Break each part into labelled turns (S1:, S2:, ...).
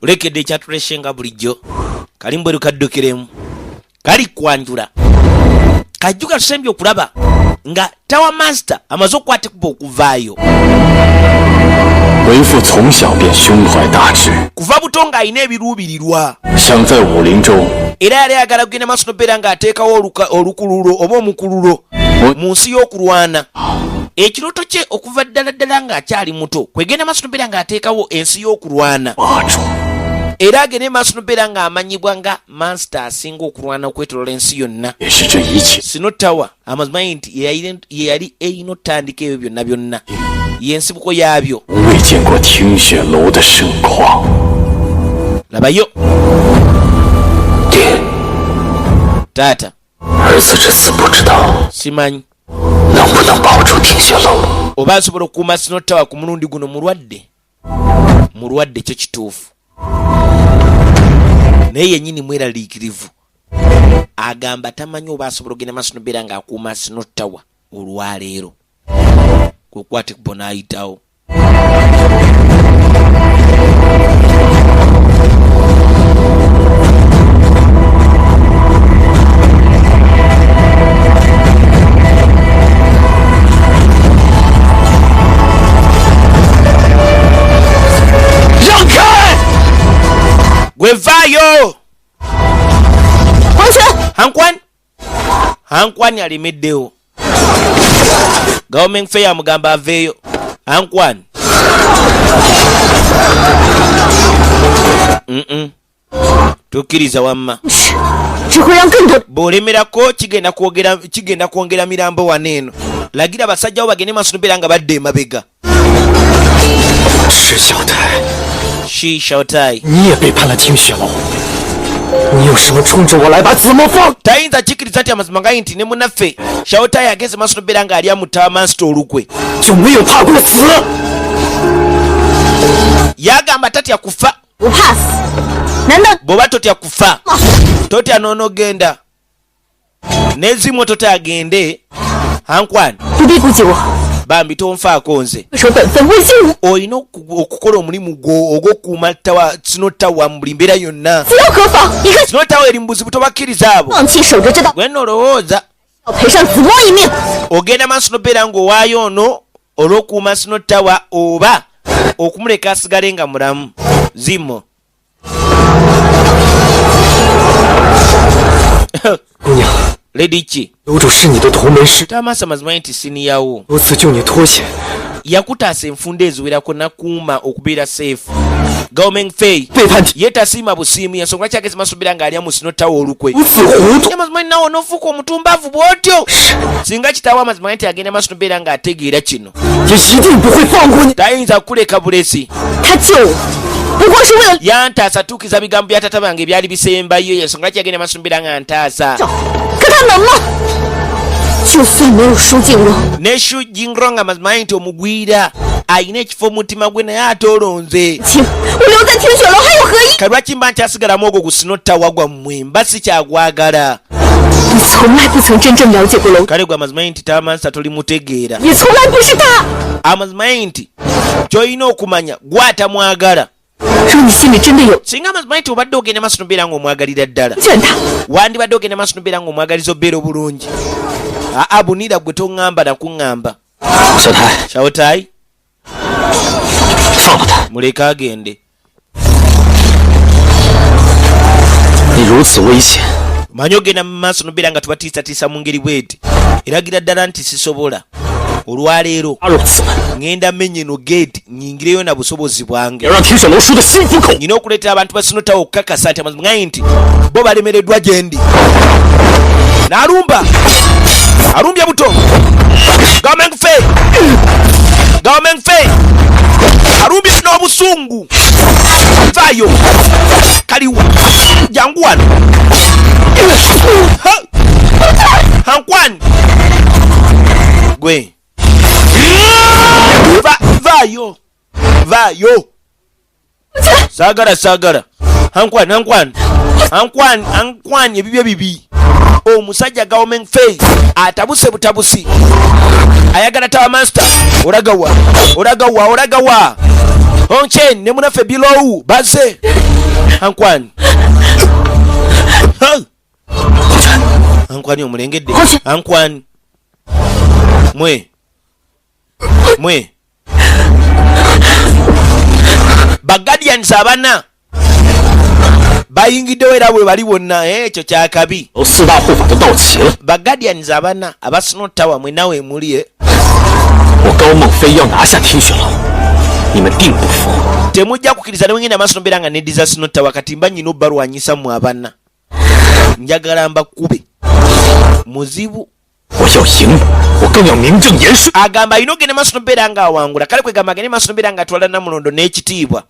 S1: Tulekedde ekyatuleeshenga bulijjo kalimbwe lukaddukiremu kali kwanjula kajjuka tusembye okulaba nga Tower Master amaze okukwata kuba okuvaayo. Kuva buto ng'alina ebiruubirirwa era yali ayagala kugenda maaso n'obeera ng'ateekawo olukululo oba omukululo mu nsi y'okulwana. Ekirooto kye okuva ddala ng'akyali muto kwegenda maaso n'obeera ng'ateekawo ensi y'okulwana era agende maaso n'obeera ng'amanyibwa nga Master asinga okulwana okwetoloola ensi yonna. Sino Tower amazima nti yeyali eyina otandika ebyo byonna byonna y'ensibuko yaabyo. Labayo Tata simanyi oba asobola okukuuma Sino Tower ku mulundi guno mulwadde kyo kituufu naye yennyini mweraliikirivu agamba tamanyi oba asobola okugenda maaso n'obeera ng'akuuma Sino Tower olwaleero kukwate kubona ayitawo. Gwevayo Hankwani alimeddewo Government fair mugamba aveeyo. Hankwani tukkiriza wamma bw'olemerako kigenda kwongera mirambo waneeno. Lagira basajjawo bagende maaso n'obeera nga badde emabega. Shi Xiaotai
S2: 你也背叛了听雪楼，你有什么冲着我来把子墨放？
S1: tayinza kikkiriza nti amazima gayi nti ne munaffe Xiaotai ageze maaso n'obeera ng'ali amutta Master olukwe
S2: 就没有怕过死？
S1: yagamba tatya kufa.
S3: 不怕死？难道
S1: bw'oba totya kufa totya n'onogenda n'ezimu totya agende. Hankwani
S3: 不必顾及我，
S1: bambi tonfaako nze
S3: 守本分，问心无
S1: olina okukola omulimu gwo ogw'okukuuma Sino Tower mu buli mbeera yonna.
S3: 死又何妨？一个
S1: Sino Tower eri mu buzibu tobakkiriza abo
S3: 放弃守着这道，
S1: gwe nno olowooza
S3: 要赔上子墨一命。
S1: ogenda maaso n'obeera ng'owaayo ono olw'okukuuma Sino Tower oba okumuleka asigale nga mulamu. Zimo
S2: 姑娘，
S1: Lady ki
S2: 楼主是你的同门师，
S1: Tamasa mazima nti siniyawo
S2: 多次救你脱险，
S1: yakutaasa enfunda eziwerako nakuuma okubeera safe. Government fee
S2: 背叛体
S1: ye tasiima busiimu yensonga lwaki ageze maaso n'obeera ng'alya mu Sino Tower olukwe.
S2: 如此糊涂，
S1: amazima nawe n'ofuuka omutumbavu bw'otyo. Singa kitaawo amazima nti agenda maaso n'obeera ng'ategeera kino
S2: 也一定不会放过你。
S1: tayinza kuleka bulesi.
S3: 他救我，不过是为了
S1: yantaasa tuukiza bigambo bya tata bange byali bisembayo yensonga lwaki agenda maaso n'obeera ng'antaasa.
S3: 可他能吗？就算没有舒静荣，
S1: ne Shu Jingrong amazima nti omugwira ayina ekifo mu mutima gwe naye ate olonze.
S3: 亲，我留在听雪楼还有何意？
S1: kalwaki mba nkyasigalamu ogwo ku Sino Tower gwammwe mba sikyagwagala.
S3: 你从来不曾真正了解过楼主，
S1: kale gwe amazima nti Tamansa tolimutegeera.
S3: 也从来不是他。
S1: amazima nti ky'olina okumanya gwatamwagala.
S3: 若你心里真的有
S1: singa amazima nti obadde ogenda maaso n'obeera ng'omwagalira ddala
S3: 劝他，
S1: wandibadde ogenda maaso n'obeera ng'omwagaliza obeera obulungi. Bunira gwe toŋŋamba nakuŋŋamba.
S2: 小台，
S1: Xiaotai
S2: 放了他！
S1: muleke agende.
S2: 你如此危险，
S1: manyi ogenda mu maaso n'obeera nga tubatiisatiisa mu ngeri bweti. Eragira ddala nti sisobola. Olwaleero
S2: 加入此门，
S1: ngenda menye no gate nyingireyo na busobozi
S2: 也
S1: bwange.
S2: 让听雪楼输得心服口服。
S1: Nina okuleetera abantu ba Sino Tower okukakasa nti amazima nti bo balemereddwa gye ndi. N'alumba alumbye buto. Government fee alumbye n'obusungu. Vaayo kaliwa jangu wano. Hankwani gwe vaayo saagala. Hankwani ebibyo bibi omusajja Gaomeng Fei atabuse butabusi ayagala tawa master olagawa Onchen ne munafe Bilowu baze Ankwani Ankwani omulengedde Ankwani mwe Bagadians abana bayingiddewo era bwe bali bonna ekyo kyakabi Bagadians abana Abasnot Tower mwe nawe muli temujja kukkiriza ne wengenda amaaso nobeera nga neddiza Snot Tower kati mba nyina obbalwanyisa mu abana njagala mbakube muzibu agamba alina ogenda maaso nobeera nga awangula kale kwegamba agende maaso nobeera nga atwala Namulondo n'ekitiibwa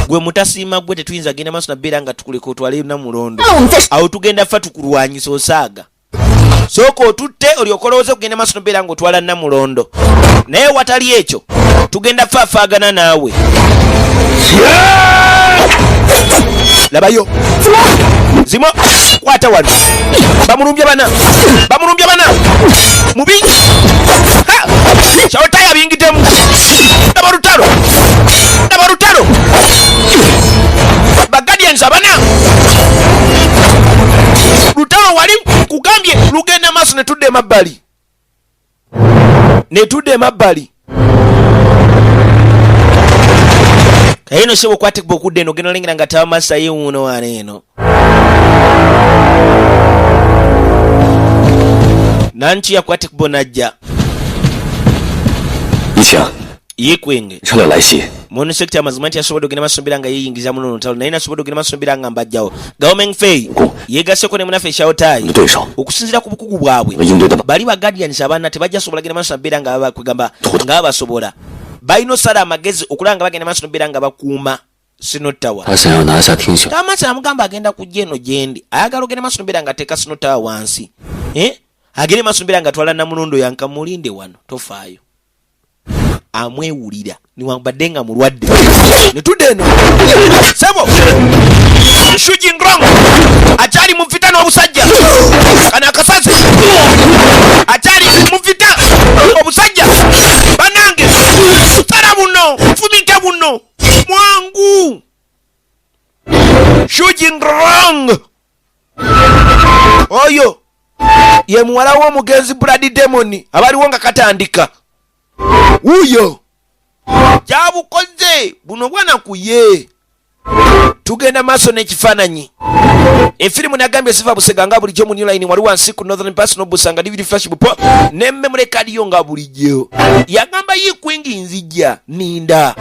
S1: gwe mutasiima gwe tetuyinza genda maaso nobeera nga tukuleka otwale Namulondo awo tugenda ffa tukulwanyisa osaaga sooka otutte olyoka olowooza okugenda maaso nobeera nga otwala Namulondo naye watali ekyo tugenda faafaagana naawe labayo zimo kwata wano bamulumbye bana mubi Shawotaya bingitemu ndaba lutalo Bagadians abana lutalo wali kugambye lugenda maaso netudde emabbali kayino shebo kwate bokudde no geno lengera nga tawa masa yuno aneeno nanchi ya kwate kubonajja yekwenge mono sector amazimenti yasobodo gena masombira nga yeyingiza muno ntalo naye nasobodo gena masombira nga mbajjawo Gaomeng Fei yegaseko ne munafe Shawotaya okusinzira ku bukugu bwabwe bali ba Guardians abana tebajja sobola gena masombira nga bakugamba nga basobola bayino sala amagezi okulanga bagenda masombira nga bakuuma Snot Tower Tamasa amugamba agenda kujja eno gyendi ayagala ogenda masombira nga teeka Snot Tower wansi agende masombira nga twala Namulondo yankamulinde wano tofaayo amwewulira niwambadde nga mulwadde netudde eno sebo Shujingrong akyali mu vita n'obusajja kana akasazi akyali mu vita obusajja banange tara buno fumike buno mwangu Shujingrong oyo ye muwala w'omugenzi Blood Demon abaliwo nga katandika uyo kyabukoze buno bwana kuye tugenda maaso n'ekifaananyi efirimu nagambye sifa busega nga bulijjo mu new line wali wansi ku Northern Pass n'obusanga DVD flash bupo n'emmemule kadiyo nga bulijjo yagamba yikwingi nzijja ninda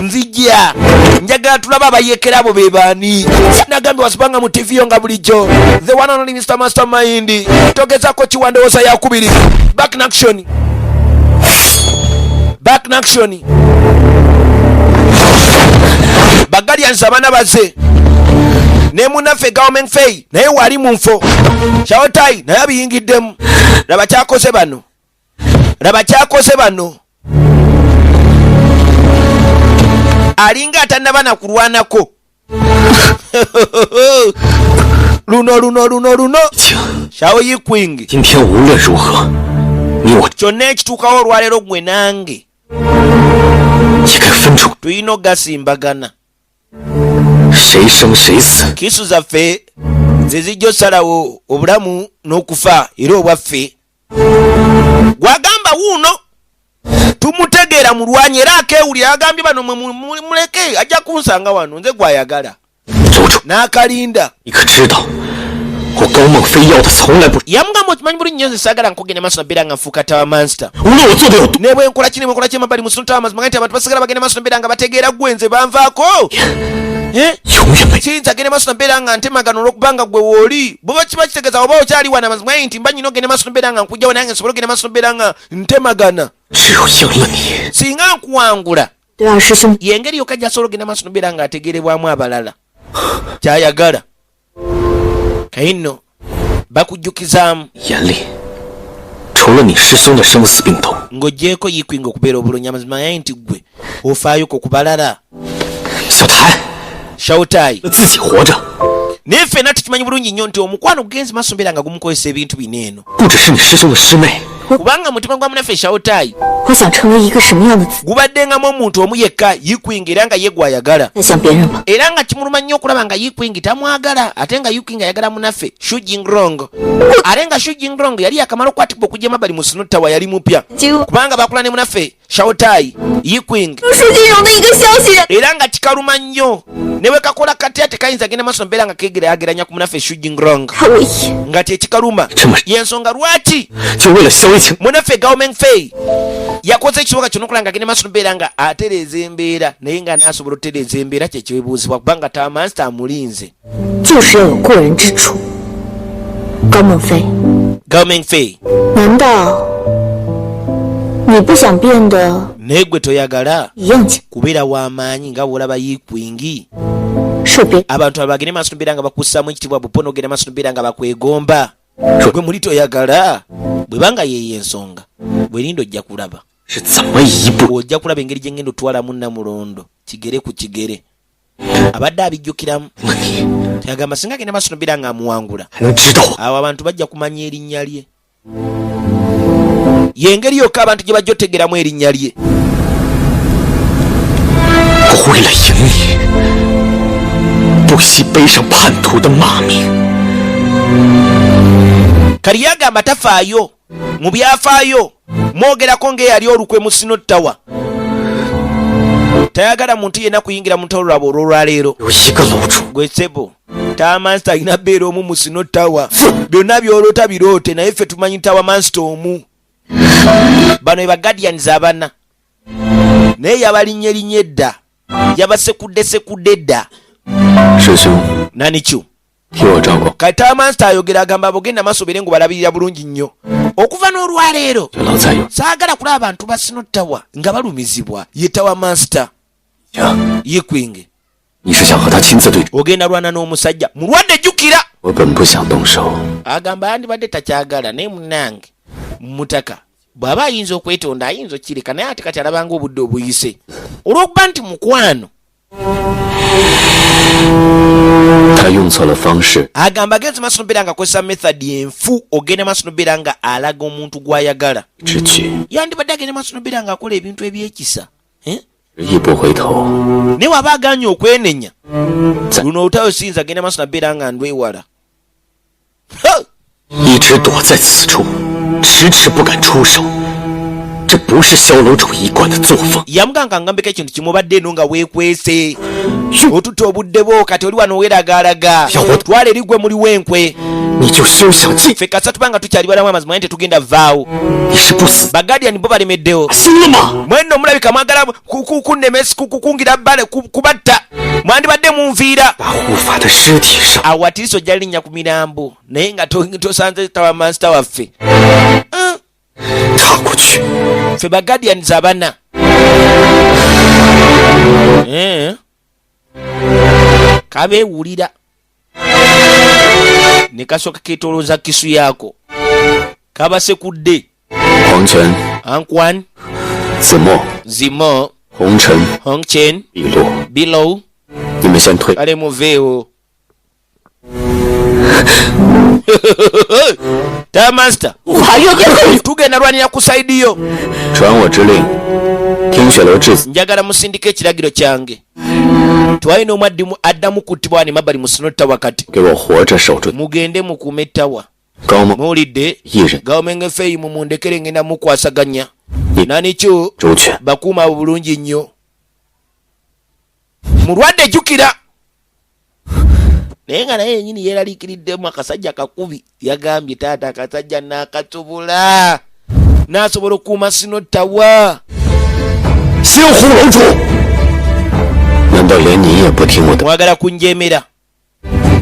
S1: nzijja njagala tulaba abayekera abo be baani nagambye wasibanga mu TV yo nga bulijjo the one and only Mr. Mastermind togezako kiwandowooza yakubiri back in action Bagadians abana baze ne munafe Gaomeng Fei naye wali mu nfo Shawotaya naye abiyingiddemu laba kyakoze bano alinga atannaba na kulwanako luno Shao Yikwing kyonna ekituukawo olwaleero gwe nange tuyina ogasimbagana kisu zaffe ze zijja osalawo obulamu n'okufa era obwaffe gwagamba wuuno tumutegeera mulwanyi era akeewulira agambye bano muleke ajja kunsanga wano nze gwayagala n'akalinda yamugamba okimanyi buli nnyo nze saagala nkugenda maaso nabeera nga nfuuka tawa monster ne bwe nkola ki emabbali mu Snot Tower amazima nti abantu basigala bagenda maaso nabeera nga bategeera gwe nze banvaako kiyinza agende maaso nabeera nga ntemagano olw'okubanga gwe wooli bweba kiba kitegeeza oba okyali wana amazima nti mba nyina ogende maaso nabeera nga nkujjawo nange nsobole ogenda maaso nabeera nga ntemagana singa nkuwangula yengeri yokka gy'asobola ogenda maaso nabeera nga ategeerebwamu abalala kyayagala kayino bakujjukizaamu ng'oggyeko Yikwing okubeera obulungi amazima yaye nti gwe ofaayoko ku balala Shawotaya nefe nati tumanyi bulungi nnyo nti omukwano gugenzi maaso mbeera nga gumukozesa ebintu bineeno.
S2: 不只是你师兄的师妹，
S1: kubanga mutima gwa munaffe Shawtai
S3: 我想成为一个什么样的子？
S1: gubaddengamu omuntu omu yekka Yikwing era nga ye gwayagala.
S3: 再想别人吧。
S1: era nga kimuluma nnyo okulaba nga Yikwing tamwagala ate nga Yikwing ayagala munaffe Shu Jingrong. ate nga Shu Jingrong yali yakamala okukwatibwa okujja mabbali mu Snow Tower yali mupya kubanga bakula ne munaffe Shawtai Yikwing
S3: 舒金荣的一个消息，
S1: era nga kikaluma nnyo ne bwe kakola kati ate kayinza genda maaso mbeera nga kegeraageranya ku munaffe Shu Jingrong
S3: 他唯一
S1: nga kyekikaluma y'ensonga lwaki
S2: 就为了萧一晴。
S1: munaffe Gao Mengfei yakoze ekibuga kino okulanga agenda maaso mbeera nga atereeza embeera naye nga naasobola otereeza embeera kyekiwebuuzibwa kubanga Taamaster amulinze.
S3: 就是要有过人之处。高梦飞，
S1: Gao Mengfei
S3: 难道你不想变得
S1: naye gwe toyagala
S3: 一样强？
S1: kubeera w'amaanyi nga bw'olaba Yikwing
S3: 是别
S1: abantu abagende maaso mbeera nga bakussaamu ekitiibwa bupono ogenda maaso mbeera nga bakwegomba gwe muli toyagala bwe banga yeeyo ensonga bwerinda ojja kulaba
S2: 是怎么一步？
S1: ojja kulaba engeri gye ngenda otwalamu Namulondo kigere ku kigere abadde abijjukiramu yagamba singa agenda maaso mbeera nga amuwangula
S2: 还能知道
S1: awo abantu bajja kumanya erinnya lye yengeri yokka abantu gye bajja otegeramu erinnya lye
S2: 我为了赢你，不惜背上叛徒的骂名。
S1: kali yagamba tafaayo mu byafaayo mwogerako ng'eyali olukwe mu Snow Tower tayagala muntu yenna kuyingira mu ntalo lwabwe olwolwaleero
S2: 有一个楼主，
S1: gwe ssebo Taamaster alina bbeera omu mu Snow Tower byonna byoloota biroote naye ffe tumanyi Taamaster omu bano be Guardians abana naye yabalinnye edda yabasekudde edda
S2: 师兄
S1: nani kyo
S2: 替我照顾，
S1: kati Taamaster ayogera agamba abogenda maaso beere ngu balabirira bulungi nnyo okuva n'olwaleero
S2: 就老在有
S1: saagala kulaba abantu ba Snow Tower nga balumizibwa ye Taamaster
S2: 家。
S1: Yikwing
S2: 你是想和他亲自对峙？
S1: ogenda lwana n'omusajja mulwadde jjukira
S2: 我本不想动手，
S1: agamba yandibadde takyagala naye munnange mutaka bw'aba ayinza okwetonda ayinza okkireka naye ate kati alabanga obudde obuyise olw'okuba nti mukwano
S2: 他用错了方式，
S1: agamba agenze maaso nobeera nga akozesa method enfu ogenda maaso nobeera nga alaga omuntu gw'ayagala
S2: 之举
S1: yandibadde agenda maaso nobeera nga akola ebintu ebyekisa
S2: 一步回头，
S1: naye waba aganye okwenenya
S2: 在
S1: luno olutayosinza agenda maaso nabeera nga ndwewala
S2: 一直躲在此处，迟迟不敢出手，这不是萧楼主一贯的作风。
S1: yamuganga ngambeko ekintu kimubadde eno nga weekwese otutta obudde bwo kati oli wano weeragaalaga twala eri gwe muli w'enkwe
S2: 你就休想进，
S1: ffe kasatu banga tukyali balamu amazima naye tetugenda vaawo
S2: 你是不死
S1: Bagadian bo balemeddewo
S2: 心了吗？
S1: mwenno mulabika mwagala kungira bbale kubatta mwandibadde munviira
S2: 把护法的尸体上
S1: awatiriso ojja linnya ku mirambo naye nga tosanze Taamaster waffe
S2: 踏过去，
S1: ffe Bagadians abana kabeewulira ne kasooka keetoolooza kisu yaako kabasekudde
S2: 黄泉、
S1: Ankwan
S2: 子墨、
S1: Zimo
S2: 红尘、
S1: Hongchen
S2: 碧落，
S1: Below
S2: 你们先退。
S1: kale muveewo Taamaster
S3: 法院电
S1: tugenda lwanira ku saidi yo
S2: 传我之令，听雪楼致死。
S1: njagala musindika ekiragiro kyange twalina omwaddimu addamu kuttibwa wano emabbali mu Snow Tower kati
S2: 给我活着守住
S1: mugende mukuume ettawa
S2: 高梦
S1: muwulidde
S2: 一人
S1: Gao Mengfei mumundekere ngenda mukwasaganya
S2: 你
S1: nanikyo
S2: 周全，
S1: bakuuma abo bulungi nnyo mulwadde jjukira naye nga naye yennyini yeeraliikiriddemu akasajja kakubi yagambye taata akasajja naakasobula n'asobola okukuuma Snow Tower
S2: 先护楼主。难道连你也不听我的？
S1: mwagala kunjeemera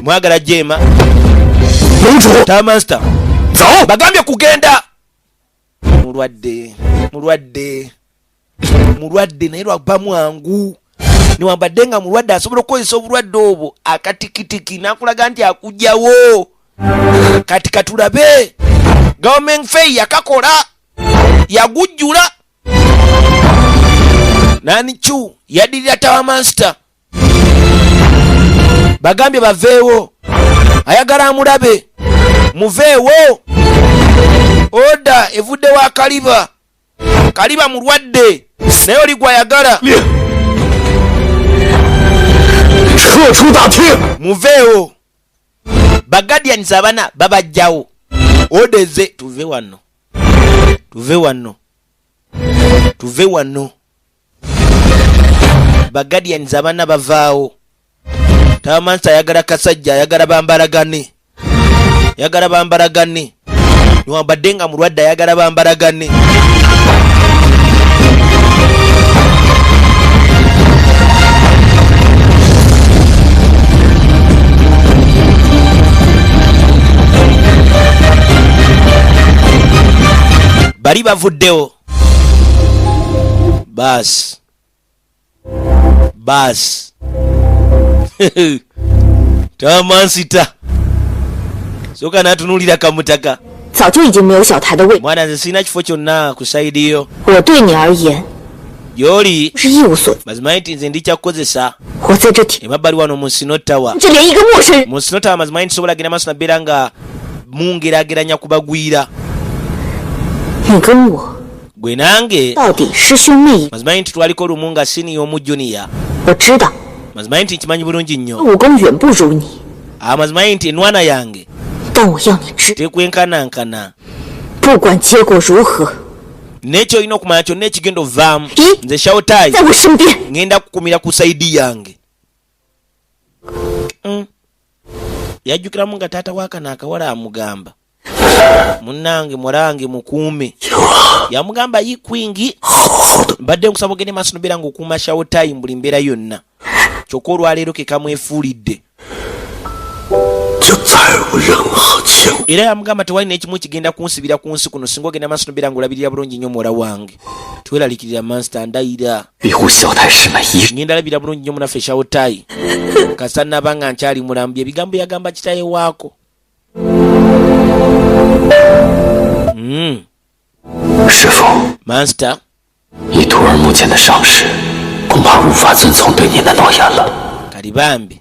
S1: mwagala jeema
S2: 楼主，
S1: Taamaster
S2: 走！
S1: bagambye kugenda mulwadde naye lwaba mwangu niwambadde nga mulwadde asobola okukozesa obulwadde obwo akatikitiki n'akulaga nti akugjawo kati katulabe Gao Mengfei yakakola yagujjula nanikyu yaddirira Taamaster bagambye baveewo ayagala amulabe. Muveewo. Oda evudde wa Kaliba. Kaliba mulwadde naye oli gwayagala. Muveewo. Bagadians abana babajjawo. Odeze tuve wano. Tuve wano. Bagadians abana bavaawo. Tamansa ayagala kasajja ayagala bambalagane. Niwabadde nga mulwadde ayagala bambalagane. Bali bavuddewo. Bas. Tamansita. Soka natunulira kamutaka.
S3: 早就已经没有小台的位。
S1: Mwana nze sina kifo kyonna ku side yo.
S3: 我对你而言
S1: Yoli
S3: 是一无所。
S1: mazima nti nze ndi kyakukozesa.
S3: 我在这里，
S1: Emabbali wano mu Sino Tower.
S3: 这连一个陌生人。
S1: Mu Sino Tower mazima nti sobola genda maaso nabeera nga mungeraageranya kubagwira.
S3: 你跟我
S1: Gwe nange
S3: 到底师兄妹？
S1: mazima nti twaliko lumu nga senior mu junior.
S3: 我知道，
S1: Mazima nti nkimanyi bulungi nnyo.
S3: 武功远不如你，
S1: Mazima nti enwana yange
S3: 但我要你知，
S1: tekwenkanankana.
S3: 不管结果如何，
S1: N'ekyo olina okumanya kyonna ekigenda ovaamu.
S3: Hi.
S1: Nze Shawtai
S3: 在我身边。
S1: ngenda kukumira ku saidi yange. Yajjukiramu nga taata waakana akawala amugamba, munnange mulange mukuume. Yamugamba yikwingi. Mbadde nkusaba ogende maaso nobeera ng'okuuma Shawtai buli mbeera yonna. Kyokka olwaleero ke kamwefuulidde. Era yamugamba tewali n'ekimu kigenda kunsibira ku nsi kuno singa ogenda maaso nobeera ng'olabirira bulungi nnyo muwala wange. Tweralikirira Master ndayira. Ngenda labira bulungi nnyo munaffe Shawtai. Kasa naba nga nkyali mulambu ebigambo yagamba kitaye waako.
S2: 师傅，
S1: Master
S2: 以徒儿目前的伤势，恐怕无法遵从对您的诺言了。
S1: Kalibambi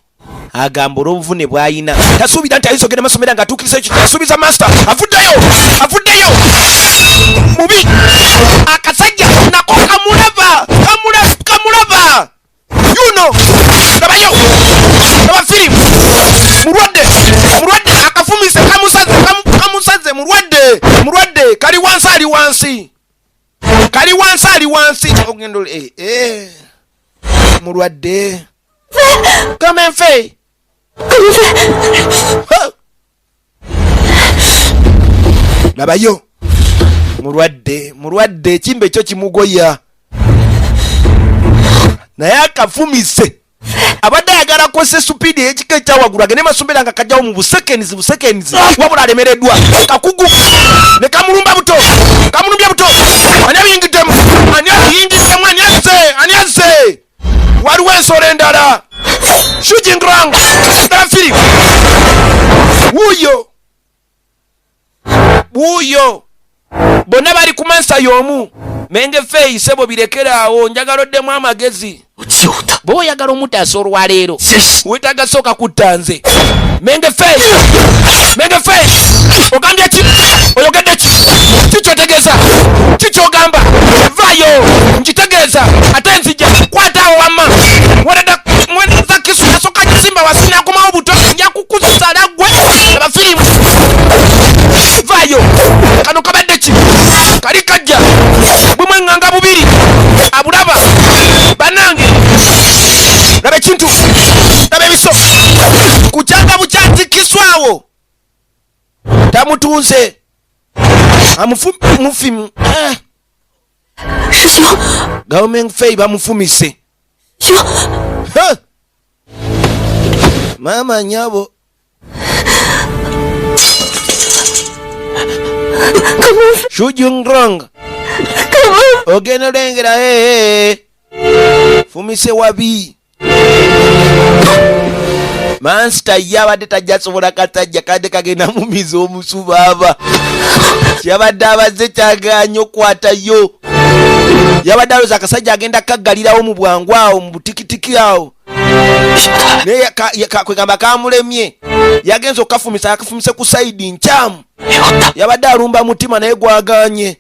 S1: agamba olw'obuvune bw'ayina tasuubira nti ayinza ogenda masomera ng'atuukiriza ekyo kyasuubiza Master. Avuddeyo mubi akasajja nako kamulaba yuno labayo laba firimu mulwadde akafumise kamusaze mulwadde kali wansi ali wansi ogenda mulwadde kamenfe labayo mulwadde ekimba ekyo kimugoya naye akafumise abadde ayagala kose supidi ekika ekyawagulu agende masomera nga kajjawo mu busekenizi wabula alemereddwa kakugu ne kamulumbya buto ani abiyingiddemu ani azze waliwo ensolo endala shujingrang dafiri wuuyo bonna bali ku mansa y'omu menge feeyi sebo birekeraawo njagala oddemu amagezi bw'oyagala omutaasa olwaleero wetaaga sooka kutta nze menge feeyi ogambye ki oyogedde ki kikyotegeeza kikyogamba vaayo nkitegeeza ate nzija kwataawo wamma mweneza kisu nasooka kisimba wasina akomawo buto nja kukusala gwe abafirimu vaayo kano kabadde ki kali kajja bumweŋŋanga bubiri abulaba banange laba ekintu laba ebiso kukyanga bukyanzikiswawo tamutuuze amufumimu gavumenti fei bamufumise mama nyabo shujungrong ogenda olengera fumise wabi Master yabadde tajjasobola kasajja kadde kagenda mumiza omusubaaba yabadde abazze kyaganya okwatayo yabadde alooza akasajja agenda kaggalirawo mu bwangu awo mu butikitiki awo naye kwegamba kamulemye yagenza okafumisa akafumise ku side nchamu yabadde alumba mutima naye gwaganye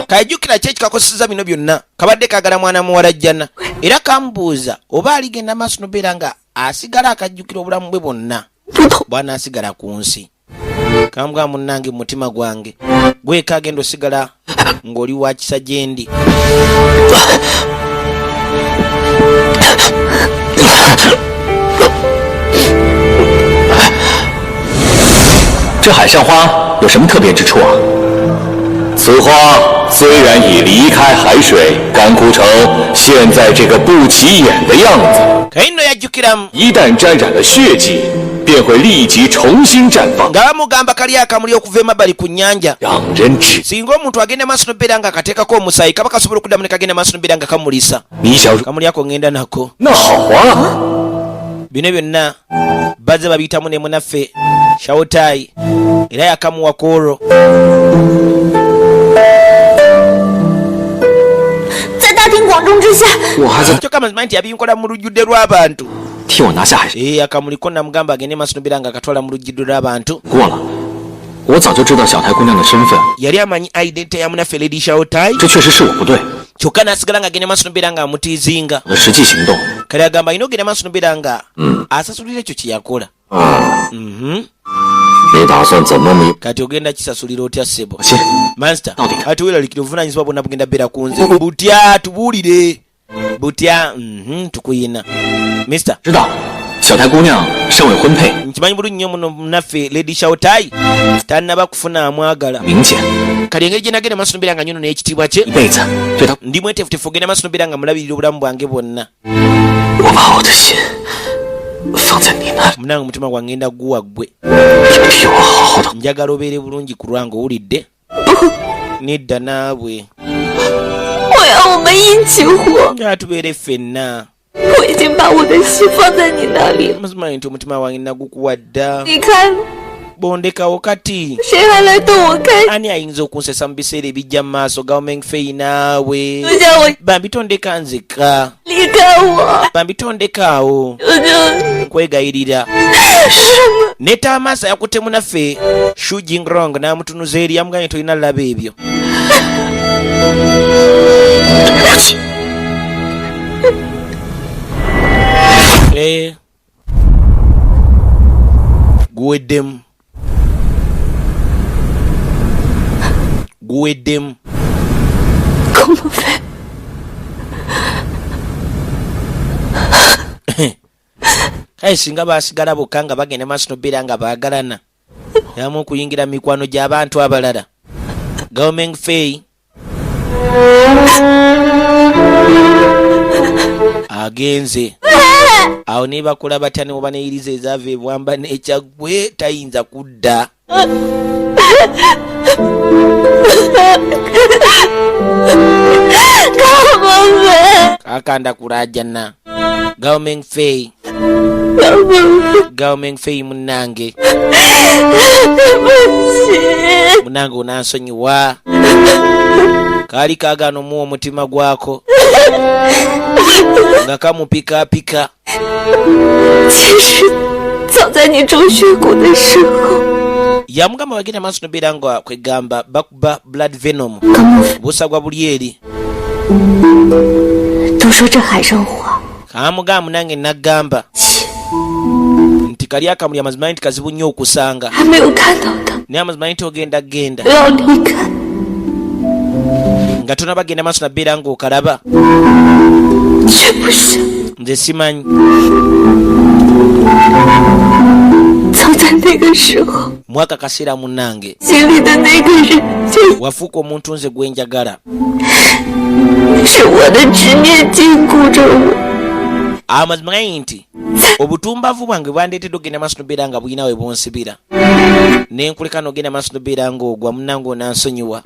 S1: kajjukira ki ekikakoseza bino byonna kabadde kagala mwana muwala jjana era kambuuza oba aligenda maaso nobeera nga asigala akajjukira obulamu bwe bwonna bwana asigala ku nsi kambwa munnange mu mutima gwange gweka agenda osigala ng'oli wa kisa gye ndi
S2: 这海上花有什么特别之处啊？此花虽然已离开海水，干枯成现在这个不起眼的样子，一旦沾染了血迹，便会立即重新绽放，让人止。你想那好啊。
S1: bino byonna bazze babiyitamu ne munaffe shawutai era yakamuwa koro kyoka mazima nti yabinkola mu lujjudde lw'abantu akamuliko namugamba agende maaso nobeera nga akatwala mu lujjudde lw'abantu yali amanyi identity ya munaffe lady shawutai kyokka n'asigala ng'agende maaso nobeera nga amutiizinga kale agamba alina ogenda maaso nobeera nga asasulira ekyo kye yakola kati ogenda kisasulira otya ssebo master ati weeralikira obuvunaanyizibwa bwonna bugenda beera ku nze butya tubuulire butya tukuyina mister
S2: 小太姑娘尚未婚配，
S1: nkimanyi bulungi nnyo muno munaffe lady shawutai tannaba kufuna amwagala
S2: 明显
S1: kali engeri gye nagenda maaso nobeera nga nyono n'ekitiibwa kye
S2: 一辈子对她，
S1: ndi mweteefuteefu ogenda maaso nobeera nga mulabirira obulamu bwange bwonna
S2: 我把我的心放在你那里，
S1: munange omutima gwange ngenda guwa ggwe
S2: 你替我好好的。
S1: njagala obeere bulungi ku lwange owulidde nedda naawe
S3: 我要我们一起活。
S1: nga tubeere ffenna
S3: 我已经把我的心放在你那里了，
S1: mazimanyi nti omutima wange nagukuwa dda
S3: 离开了，
S1: bondekawo kati
S3: 谁还来逗我开心？
S1: ani ayinza okunsesa mu biseera ebijja mu maaso gavumenti naawe
S3: 就叫我
S1: bambi tondeka nzeka
S3: 离开我，
S1: bambi tondekaawo
S3: 求求
S1: kwegayirira neta amaaso yakutte munaffe shujingrong n'amutunuza eri yamuganye tolina laba ebyo
S2: 对不起，
S1: guweddemu guweddemu
S3: Comment faire?
S1: kale singa baasigala bokka nga bagenda maaso nobeera nga baagalana yamu okuyingira mu mikwano gy'abantu abalala gavumenti fey agenze awo ne bakola batya ne obaneyiriza ezaava ebwamba n'ekyaggwe tayinza kudda kakanda kulajana gavumenti fey gavumenti fey munange munange onansonyiwa kaali kaagano muwa omutima gwako nga kamupikaapika
S3: 其实早在你中学过的时候，
S1: yamugamba bagenda maaso nobeera nga kwegamba bakuba blood venom busagwa buli eri
S3: 都说这海上花
S1: kamugamba nange nagamba nti kali akamuli amazima nti kazibu nnyo okusanga
S3: 还没有看到的，
S1: naye amazima nti ogenda genda
S3: 不要离开。
S1: nga tona bagenda maaso nabeera ng'okalaba
S3: 却不是
S1: nze simanyi
S3: 早在那个时候，
S1: mwaka kaseera munnange
S3: 心里的那个人就
S1: wafuuka omuntu nze gwe njagala
S3: 是我的执念禁锢着我。
S1: amazima gayi nti obutumbavu bwange bwandeetedde ogenda maaso nobeera nga bulina we bonsibira nenkuleka nogenda maaso nobeera ng'ogwa munnange onansonyiwa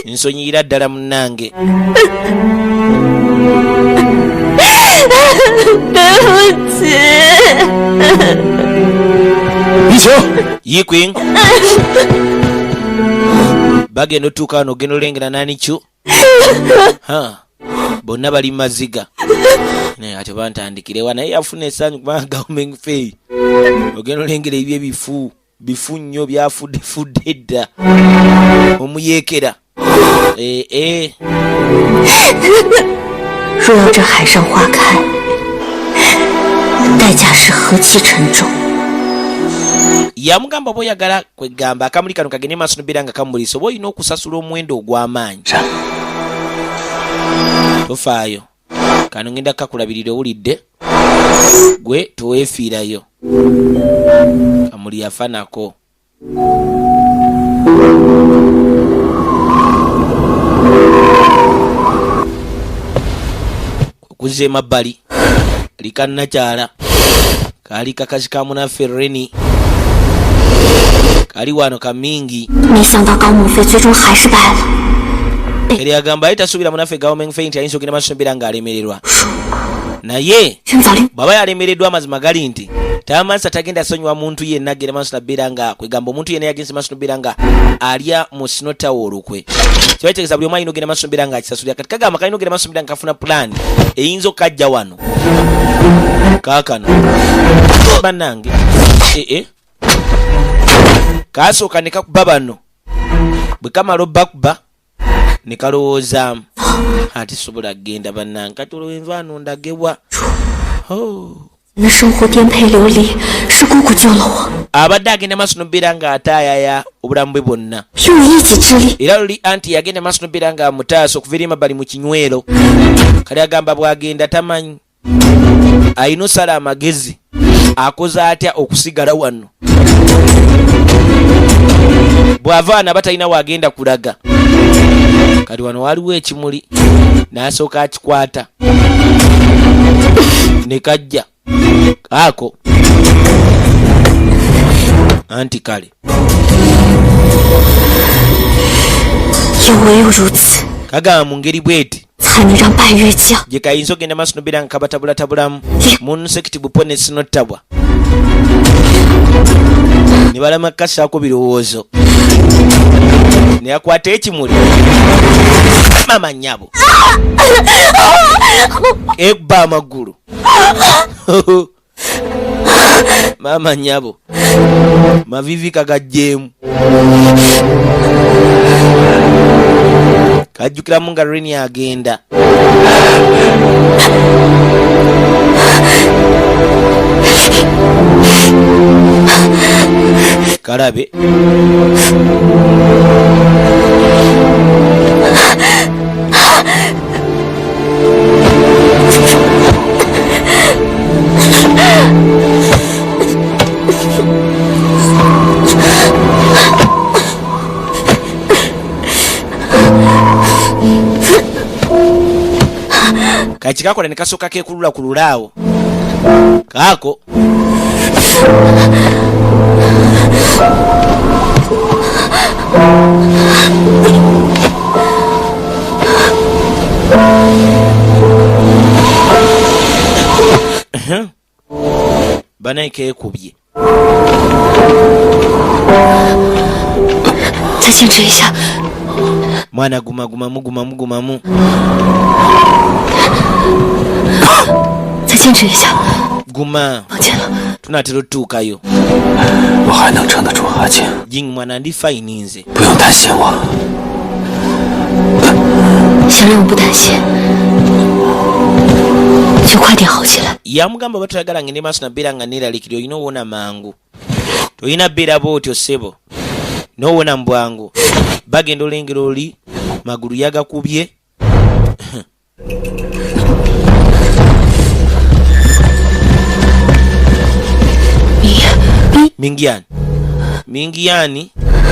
S1: nsonyiyira ddala munnange yikwing bagenda otuuka wano ogenda olengera nani kyo bonna bali maziga naye ate bantandikirewa naye yafuna essanyu kubanga government fee ogenda olengera ebyo bifu nnyo byafudde edda omuyeekera
S3: 若要这海上花开，代价是何其沉重。
S1: yamugamba oba oyagala kwegamba akamuli kano kagende maaso nobeera nga kamulisa oba olina okusasula omuwendo ogw'amaanyi tofaayo kano ngenda kakulabirira owulidde gwe toweefiirayo kamuli yafa nako okuzza emabbali likannakyala kaali kakazi ka munaffe Reni kali wano kamingi
S3: 没想到高母妃最终还是败了。
S1: eri agamba ayitasuubira munaffe government fee nti ayinza okugenda maaso nobeera ng'alemererwa naye bw'aba yalemereddwa amazima gali nti tamansa tagenda asonyiwa muntu yenna agenda maaso nabeera nga kwegamba omuntu yenna yagenze maaso nobeera nga alya mu sinotawo olukwe kiba kitegeeza buli omu alina ogenda maaso nobeera nga akisasulira kati kagamba kalina ogenda maaso nobeera nga kafuna pulaani eyinza okukajja wano kaakano bannange kaasooka ne kakuba bano bwe kamala obbakuba ne kalowoozaamu ate sobola kgenda bannange kati olwo enva anondagebwa
S3: 你的生活颠沛流离，是姑姑救了我，
S1: abadde agenda maaso nobeera nga ataayaya obulamu bwe bwonna
S3: 用一己之力
S1: era luli anti yagenda maaso nobeera nga mutaasa okuva eri emabbali mu kinywero kali agamba bw'agenda tamanyi ayina osala amagezi akoze atya okusigala wano bw'avaana batalina waagenda kulaga kati wano waliwo ekimuli n'asooka akikwata ne kajja kaako anti kale
S3: 也唯有如此，
S1: kagamba mu ngeri bweti
S3: 才能让拜月将
S1: gye kayinza ogenda maaso nobeera nga kabatabulatabulamu mu sekiti bupo ne sinotabwa ne balama kasaako birowoozo ne yakwata ekimuli mama nnyabo ekuba amagulu mama nnyabo mavivi kagajjeemu kajjukiramu nga Reni agenda kalabe kakikakola ne kasooka kekulula ku lulaawo kaako banaye keekubye
S3: 再坚持一下，
S1: mwana gumamu
S3: 再坚持一下，
S1: guma
S3: 抱歉了，
S1: tunatera otuukayo
S2: 我还能撑得住阿静，
S1: jing mwana ndi fayini nze
S2: 不用担心我。
S3: 想让我不担心，就快点好起来。
S1: yamugamba oba toyagala ngende maaso nabeera nga neeralikira olina owona mangu tolina beera bwotyo ssebo n'owona mu bwangu bagenda olengera oli magulu yagakubye mingiani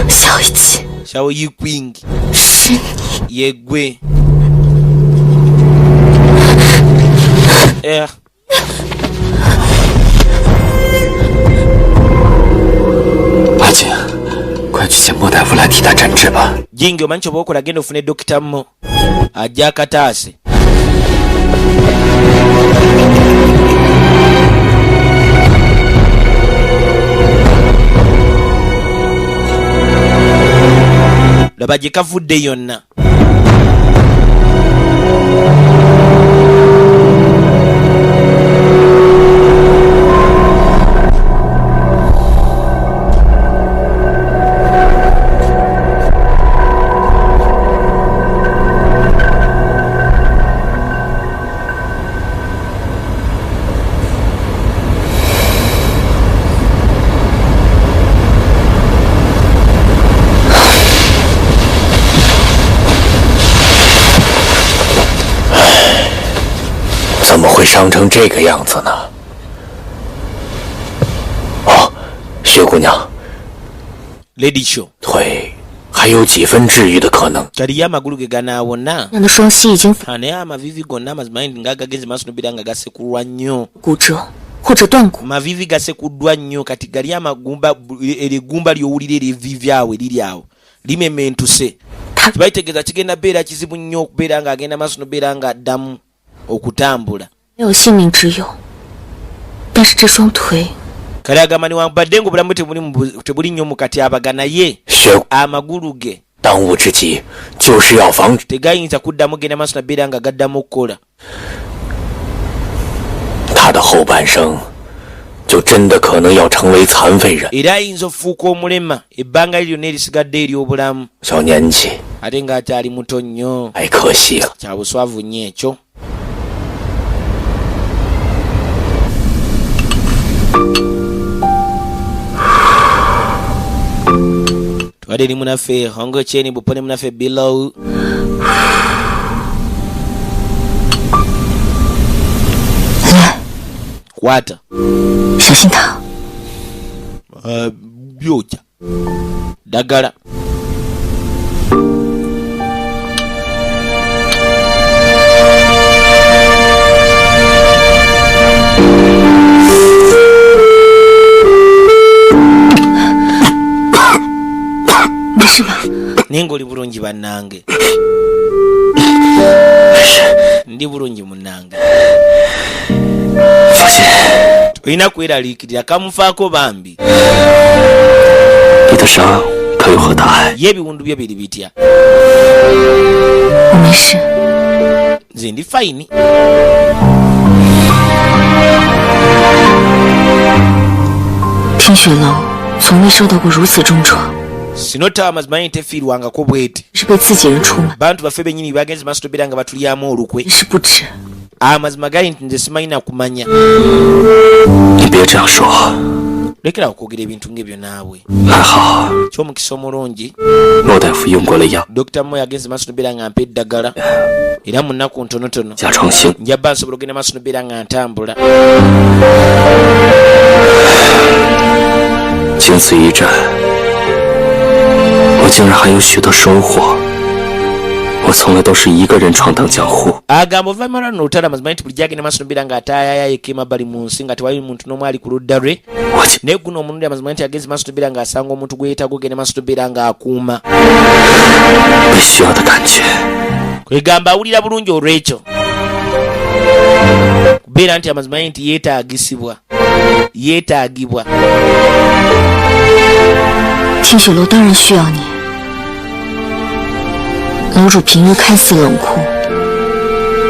S3: 小一起
S1: shawo yikwingi
S3: 是你，
S1: yegwe
S2: 阿静，快去请莫大夫来替他诊治吧。
S1: jingi omanyi kyoba okola genda ofune dokita mo ajja akataase laba gye kavudde yonna
S2: 伤成这个样子呢？哦，薛姑娘
S1: Lady Show
S2: 腿还有几分治愈的可能。
S1: kali amagulu ge ganaawona
S3: 娘的双膝已经
S1: naye amavivi gonna amazima nti nga gageze maaso nobera nga gasekulwa nnyo
S3: 骨折或者断骨，
S1: mavivi gasekuddwa nnyo kati gali amagumba erigumba lyowulira erivivi awo eriri awo limementuse kibayitegeeza kigenda beera kizibu nnyo okubeera nga agenda maaso nobeera nga addamu okutambula
S3: 没有性命之忧，但是这双腿
S1: kale agamba niwabadde ngaobulamu tebuli nnyo mu katyabaga naye amagulu ge
S2: 当务之急就是要防止
S1: tegayinza kuddamu genda maaso nabeera nga gaddamu okukola
S2: 他的后半生就真的可能要成为残废人。
S1: era ayinza okufuuka omulema ebbanga lyonna erisigadde ery'obulamu
S2: 小年纪
S1: ate ng'akyali muto nnyo
S2: 太可惜了。
S1: kya buswavu nnyo ekyo twadde eri munaffe hongo cheni bupone munaffe below kwata
S3: 小心它。
S1: byokya ddagala naye ng'oli bulungi bannange ndi bulungi munnange olina kweraliikirira kamufaako bambi
S2: 你的伤可有何大碍？
S1: ye ebiwundu byo biri bitya
S3: 我没事，
S1: nze ndi fayini
S3: 听雪楼从未受到过如此重创，
S1: sinotawa mazima nti tefiirwangako bwete
S3: 是被自己人出卖，
S1: bantu baffe bennyini bagenze maaso tobeera nga batulyamu olukwe
S3: 真是不值。
S1: amazima gali nti nze simanyina kumanya
S2: 你别这样说，
S1: lekera okwogera ebintu ng'ebyo naawe
S2: 还好
S1: ky'omukisa omulungi
S2: 骆大夫用过了药，
S1: dokita mo yagenze maaso nobeera nga mpa eddagala era mu nnaku ntonotono
S2: 甲状腺
S1: njabba nsobola ogenda maaso nobeera nga ntambula
S2: 经此一战，我竟然还有许多收获。我从来都是一个人闯荡江湖，
S1: agamba oluvannyuma lwano olutala mazima nti bulijjo agenda maaso nobeera nga atayayayika emabbali mu nsi nga tewali muntu n'omu ali ku ludda lwe
S2: 我竟
S1: naye guno omulundi amazima nti agenze maaso nobeera ng'asanga omuntu gwe yeetaaga ogenda maaso nobeera ng'akuuma
S2: 被需要的感觉。
S1: kwegamba awulira bulungi olw'ekyo kubeera nti amazima nti yeetaagibwa
S3: 听雪楼当然需要你，楼主平日看似冷酷，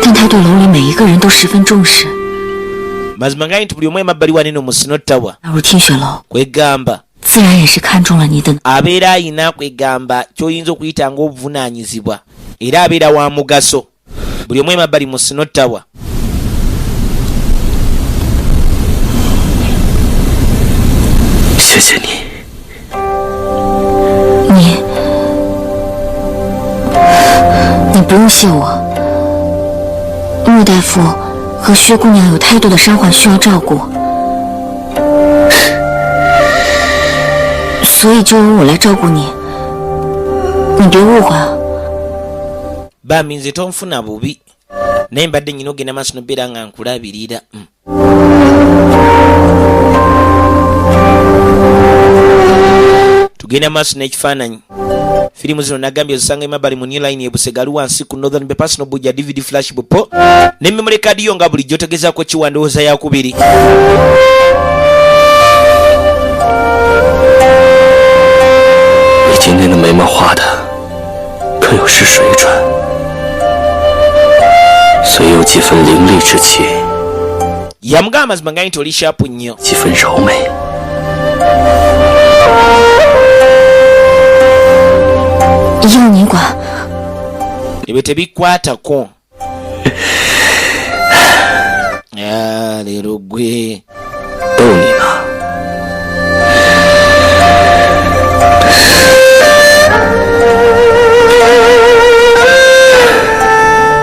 S3: 但他对楼里每一个人都十分重视。
S1: mazima nti buli omu emabbali waneno mu Sino Tower
S3: 加入听雪楼，
S1: kwegamba
S3: 自然也是看中了你的。
S1: abeera ayina kwegamba ky'oyinza okuyita ng'obuvunaanyizibwa era abeera wa mugaso buli omu emabbali mu Sino Tower
S2: 谢谢你，
S3: 你不用谢我。陆大夫和薛姑娘有太多的伤患需要照顾，所以就由我来照顾你。你别误会啊。
S1: bambi nze tonfuna bubi naye mbadde nnyina ogenda maaso nobeera nga nkulabirira tugenda maaso n'ekifaananyi firimu zino nagambye ozisanga emabbali mu new line ebusegali wansi ku northern personal bujja dvd flash bupo ne memory card yo nga bulijjo otegezaako kiwandowooza yakubiri
S2: 你今天的眉毛画的可有失水准，虽有几分凌厉之气，
S1: yamugamba mazima nga nti oli shapu nnyo
S2: 几分柔美。
S3: 要你管。
S1: ebyo tebikwatako leero gwe
S2: 逗你呢。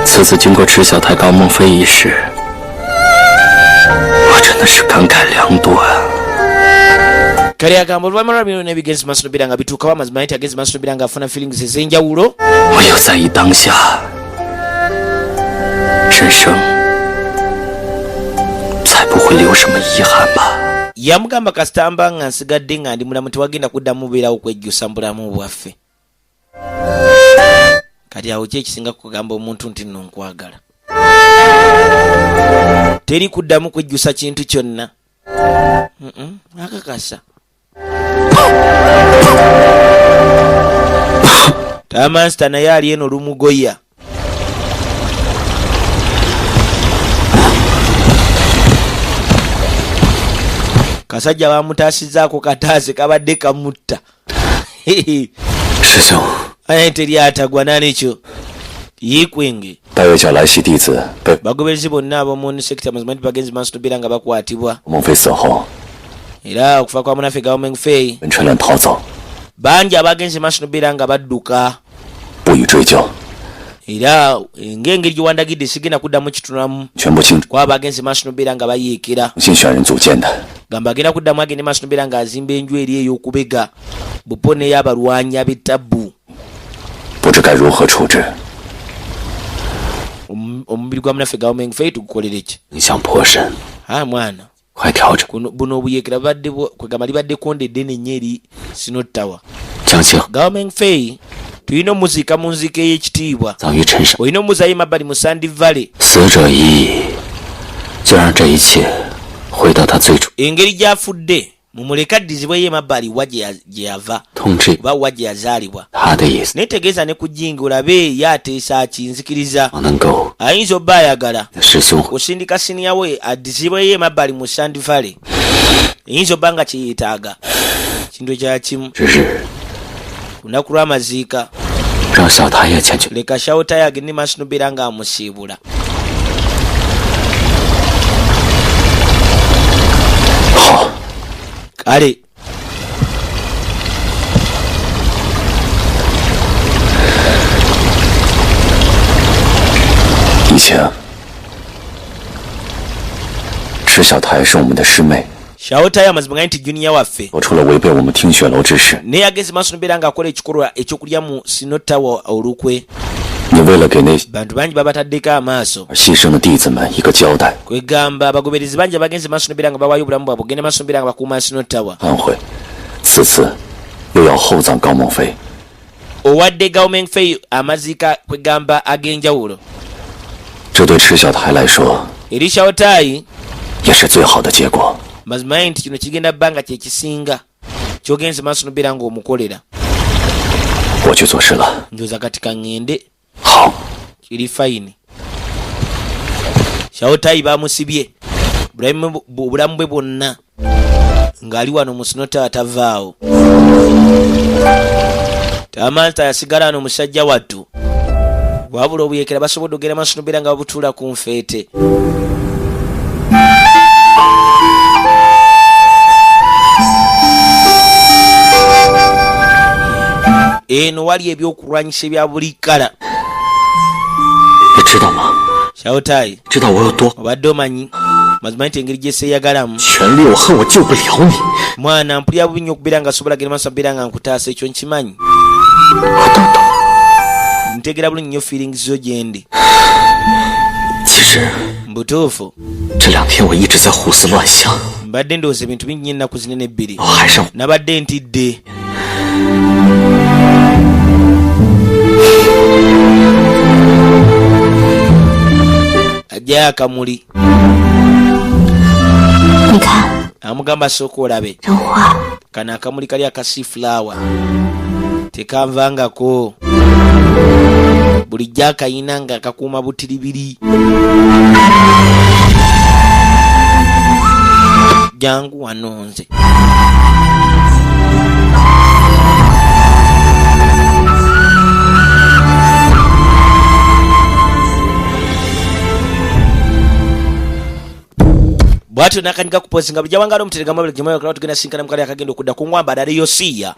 S2: 此次经过赤小太高孟非一事，我真的是感慨良多啊。
S1: kali agamba oluvannyuma bino n'ebigenzi maaso nobira nga bituukawo amazima naye agenzi maaso nobira nga afuna feelings ez'enjawulo.
S2: 唯有在意当下，人生才不会留什么遗憾吧。
S1: yamugamba kasitamba nga nsigadde nga ndi mulamu tewagenda kuddamu beerawo kwejjusa mu bulamu bwaffe. kati awo ki ekisinga kugamba omuntu nti nno nkwagala? teri kuddamu kwejjusa kintu kyonna. akakasa tamansta naye ali eno lumugoya. kasajja bamutaasizaako kataase kabadde kamutta.
S2: 师兄，
S1: aye teri atagwa nanikyo yikwenge.
S2: 大月角来袭弟子被
S1: bagoberezi bonna ab'omu sekita mazima nti bagenzi maaso nobira nga bakwatibwa.
S2: 孟非死后，
S1: era okufa kwa munaffe Gao Fei
S2: 文春亮逃走，
S1: bangi abagenzi maaso nobira nga badduka.
S2: 不予追究，
S1: era ng'engeri gye wandagidde sigenda kuddamu kitunulamu
S2: 全部清
S1: kwa abagenzi maaso nobira nga bayiikira.
S2: 重新选人组建的。
S1: gamba agenda kuddamu agende maaso nobira nga azimba enju eri ey'okubega bupone y'abalwanyi ab'ettabbu.
S2: 不知该如何处置。
S1: omubiri gwa munaffe Gao Fei tugukolere ki?
S2: 影响颇深，
S1: mwana
S2: 快调整。
S1: buno obuyeekera kwegamba libadde konde eddene nnyo eri sinottawa.
S2: 将其
S1: Gao Fei tulina omuziika mu nziika ey'ekitiibwa.
S2: 葬于尘上，
S1: olina omuzaayo emabbali mu Sandi Valley.
S2: 死者已矣，就让这一切回到他最初。
S1: engeri gy'afudde mumuleka addizibweyo emabbali wa gye yava
S2: 通知
S1: oba wa gye yazaalibwa.
S2: 他的意思，
S1: netegeeza ne ku jingi olabe ye ateesa akinzikiriza.
S2: 能够
S1: ayinza obba ayagala
S2: 师兄
S1: kusindika siniya we addizibweyo emabbali mu Sandi Valley. eyinza obba nga kyeyeetaaga kintu kya kimu.
S2: 之日
S1: ku lunaku lw'amaziika
S2: 让小太爷前去。
S1: leka shawutayo agende maaso nobera nga amusiibula.
S2: 好，
S1: kale
S2: 以前赤小台是我们的师妹，
S1: shawutayo amazima nga nti juniya waffe
S2: 做出了违背我们听雪楼之事。
S1: naye ageze maaso nobera ng'akola ekikolwa ekyokulya mu sinotawa olukwe.
S2: 你为了给那
S1: bantu bangi babataddeko amaaso
S2: 而牺牲的弟子们一个交代，
S1: kwegamba abagoberezi bangi abagenzi maaso nobera nga bawaayo obulamu bwabwe ogende maaso nobera nga bakuuma sinotawa.
S2: 忏悔。此次又要厚葬高孟非，
S1: owadde Gao Fei amaziika kwegamba ag'enjawulo.
S2: 这对赤小台来说
S1: eri shawutayi
S2: 也是最好的结果。
S1: mazima nti kino kigenda bbanga kyekisinga kyogenze maaso nobera ng'omukolera.
S2: 我去做事了。
S1: njoza kati kaŋŋende
S2: 好，
S1: kiri fayini. shawutayi bamusibye obulamu bwe bwonna ng'ali wano mu sinota atavaawo. tamansta yasigala wano musajja wattu wabula obuyeekera basobodde ogenda maaso nobera nga babutuula ku nfeete. eno wali ebyokulwanyisa ebya buli kkala.
S2: 你知道吗？
S1: shawutayi
S2: 知道我有多
S1: obadde omanyi mazima nti engeri gyeseeyagalamu
S2: 全力，我恨我救不了你。
S1: mwana mpulira bubi nnyo okubeera nga asobola genda maaso abeera nga nkutaasa ekyo nkimanyi.
S2: 我懂懂。
S1: ntegera bulungi nnyo feelings zo gyendi.
S2: 其实
S1: mbutuufu
S2: 这2天我一直在胡思乱想，
S1: mbadde ndowooza ebintu bingi nnyo ennaku zinene ebbiri.
S2: 我还是
S1: nabadde ntidde. ajjayo akamuli.
S3: 你看，
S1: amugamba sooka olabe
S3: 这花
S1: kano akamuli kali akasi flower tekanvangako bulijjo akayina nga kakuuma butiribiri. jangu wano nze. bwatyo nakanika kupozi nga bujawangala omuterega mabula gye mwayo tugenda sinkana mukali akagenda okudda ku ngwamba daliyo siya.